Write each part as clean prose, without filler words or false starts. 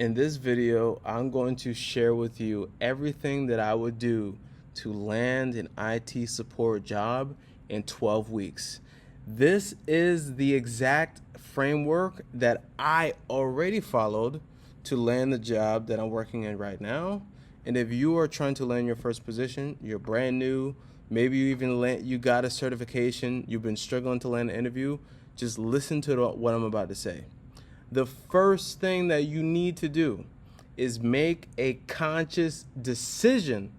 In this video, I'm going to share with you everything that I would do to land an IT support job in 12 weeks. This is the exact framework that I already followed to land the job that I'm working in right now. And if you are trying to land your first position, you're brand new, maybe you got a certification, you've been struggling to land an interview, just listen to what I'm about to say. The first thing that you need to do is make a conscious decision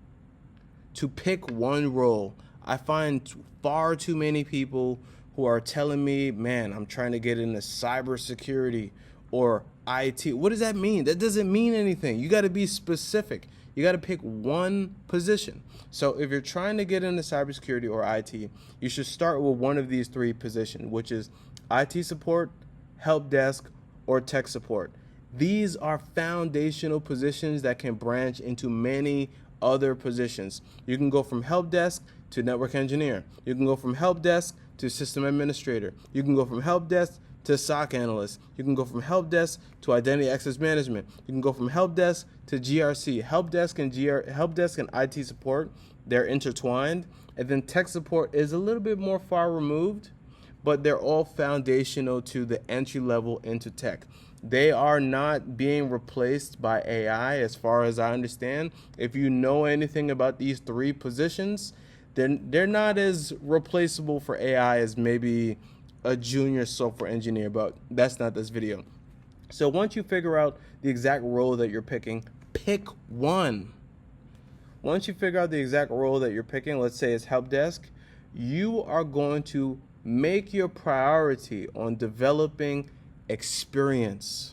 to pick one role. I find far too many people who are telling me, man, I'm trying to get into cybersecurity or IT. What does that mean? That doesn't mean anything. You got to be specific. You got to pick one position. So if you're trying to get into cybersecurity or IT, you should start with one of these three positions, which is IT support, help desk, or tech support. These are foundational positions that can branch into many other positions. You can go from help desk to network engineer. You can go from help desk to system administrator. You can go from help desk to SOC analyst. You can go from help desk to identity access management. You can go from help desk to GRC. Help desk and IT support, they're intertwined. And then tech support is a little bit more far removed, but they're all foundational to the entry level into tech. They are not being replaced by AI as far as I understand. If you know anything about these three positions, then they're not as replaceable for AI as maybe a junior software engineer, but that's not this video. So once you figure out the exact role that you're picking, pick one. Once you figure out the exact role that you're picking, let's say it's help desk, you are going to make your priority on developing experience.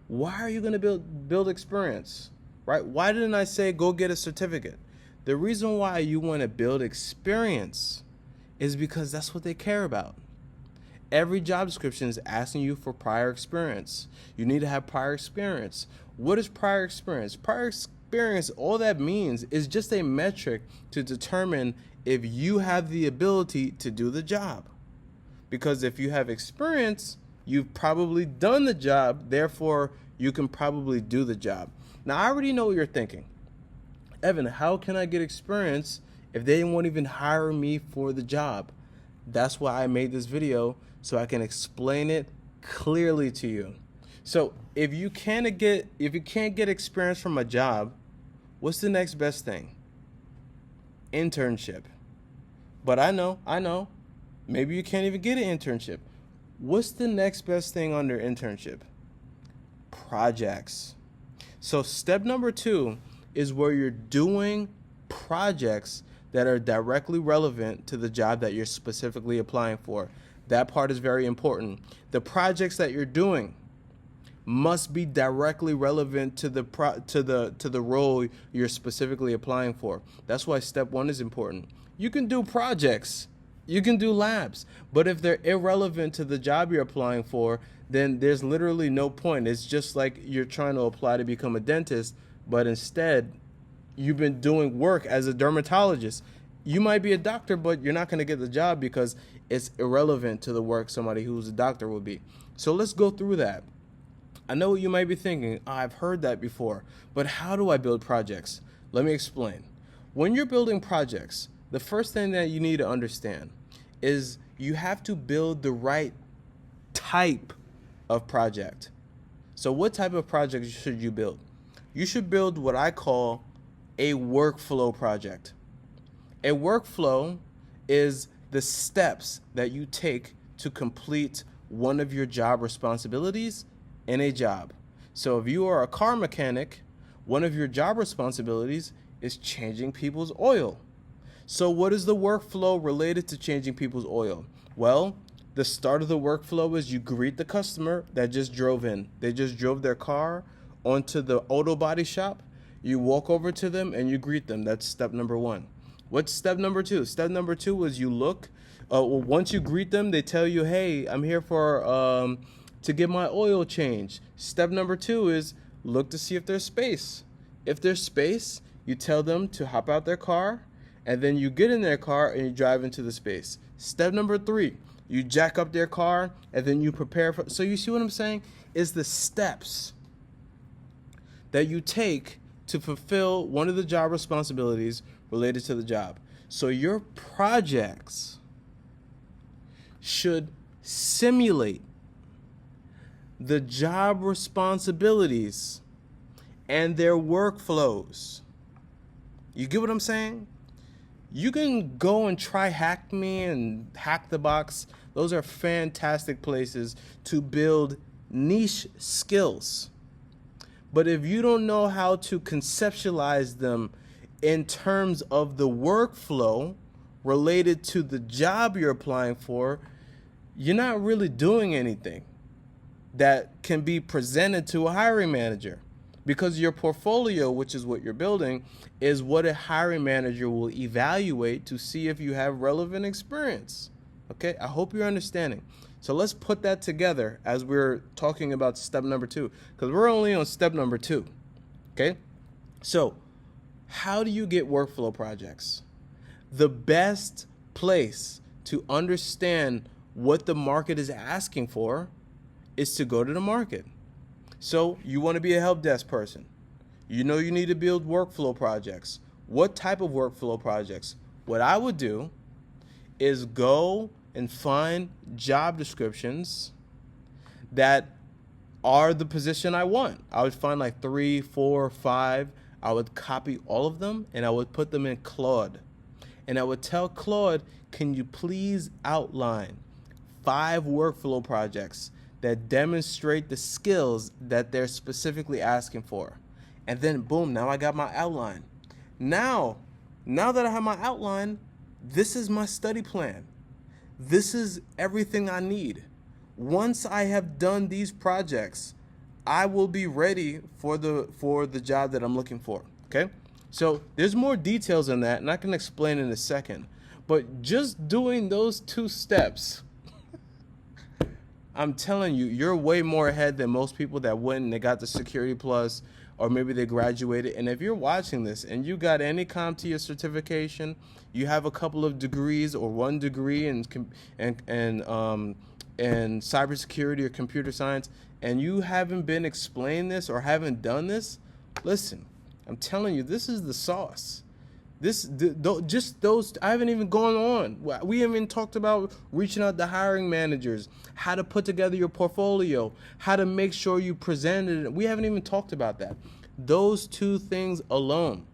Why are you going to build experience, right? Why didn't I say go get a certificate? The reason why you want to build experience is because that's what they care about. Every job description is asking you for prior experience. You need to have prior experience. What is prior experience? Prior experience, all that means is just a metric to determine if you have the ability to do the job. Because if you have experience, you've probably done the job, therefore you can probably do the job. Now, I already know what you're thinking. Evan, how can I get experience if they won't even hire me for the job? That's why I made this video, so I can explain it clearly to you. So if you can't get experience from a job, what's the next best thing? Internship. But I know, maybe you can't even get an internship. What's the next best thing under internship? Projects. So step number 2 is where you're doing projects that are directly relevant to the job that you're specifically applying for. That part is very important. The projects that you're doing must be directly relevant to the role you're specifically applying for. That's why step 1 is important. You can do projects, you can do labs, but if they're irrelevant to the job you're applying for, then there's literally no point. It's just like you're trying to apply to become a dentist, but instead you've been doing work as a dermatologist. You might be a doctor, but you're not going to get the job because it's irrelevant to the work somebody who's a doctor will be. So let's go through that. I know what you might be thinking, I've heard that before, but how do I build projects? Let me explain. When you're building projects, the first thing that you need to understand is you have to build the right type of project. So what type of project should you build? You should build what I call a workflow project. A workflow is the steps that you take to complete one of your job responsibilities in a job. So if you are a car mechanic, one of your job responsibilities is changing people's oil. So what is the workflow related to changing people's oil? Well, the start of the workflow is you greet the customer that just drove in. They just drove their car onto the auto body shop. You walk over to them and you greet them. That's step number 1. What's step number 2? Step number 2 is you look. Once you greet them, they tell you, hey, I'm here for to get my oil changed. Step number 2 is look to see if there's space. If there's space, you tell them to hop out their car, and then you get in their car and you drive into the space. Step number 3, you jack up their car, and then you prepare for. So you see what I'm saying? Is the steps. that you take to fulfill one of the job responsibilities related to the job. So your projects should simulate the job responsibilities and their workflows. You get what I'm saying? You can go and try Hack Me and Hack the Box. Those are fantastic places to build niche skills. But if you don't know how to conceptualize them in terms of the workflow related to the job you're applying for, you're not really doing anything that can be presented to a hiring manager, because your portfolio, which is what you're building, is what a hiring manager will evaluate to see if you have relevant experience. Okay, I hope you're understanding. So let's put that together as we're talking about step number 2, because we're only on step number 2. Okay, so how do you get workflow projects? The best place to understand what the market is asking for is to go to the market. So you want to be a help desk person. You know you need to build workflow projects. What type of workflow projects? What I would do is go and find job descriptions that are the position I want. I would find like 3, 4, 5. I would copy all of them and I would put them in Claude. And I would tell Claude, can you please outline 5 workflow projects that demonstrate the skills that they're specifically asking for? And then boom, now I got my outline. Now that I have my outline, this is my study plan. This is everything I need. Once I have done these projects, I will be ready for the job that I'm looking for. Okay? So there's more details in that, and I can explain in a second. But just doing those 2 steps, I'm telling you, you're way more ahead than most people that went and they got the Security Plus, or maybe they graduated. And if you're watching this and you got any CompTIA certification, you have a couple of degrees or 1 degree in cybersecurity or computer science, and you haven't been explained this or haven't done this, listen, I'm telling you, this is the sauce. Just those, I haven't even gone on. We haven't even talked about reaching out to hiring managers, how to put together your portfolio, how to make sure you present it. We haven't even talked about that. Those 2 things alone,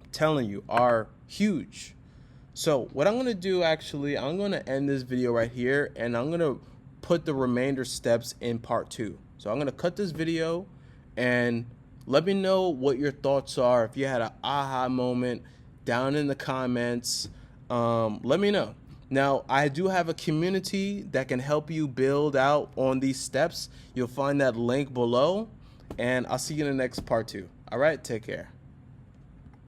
I'm telling you, are huge. So what I'm going to do, actually, I'm going to end this video right here, and I'm going to put the remainder steps in part 2. So I'm going to cut this video, and let me know what your thoughts are. If you had an aha moment, down in the comments, let me know. Now, I do have a community that can help you build out on these steps. You'll find that link below, and I'll see you in the next part 2. All right, take care.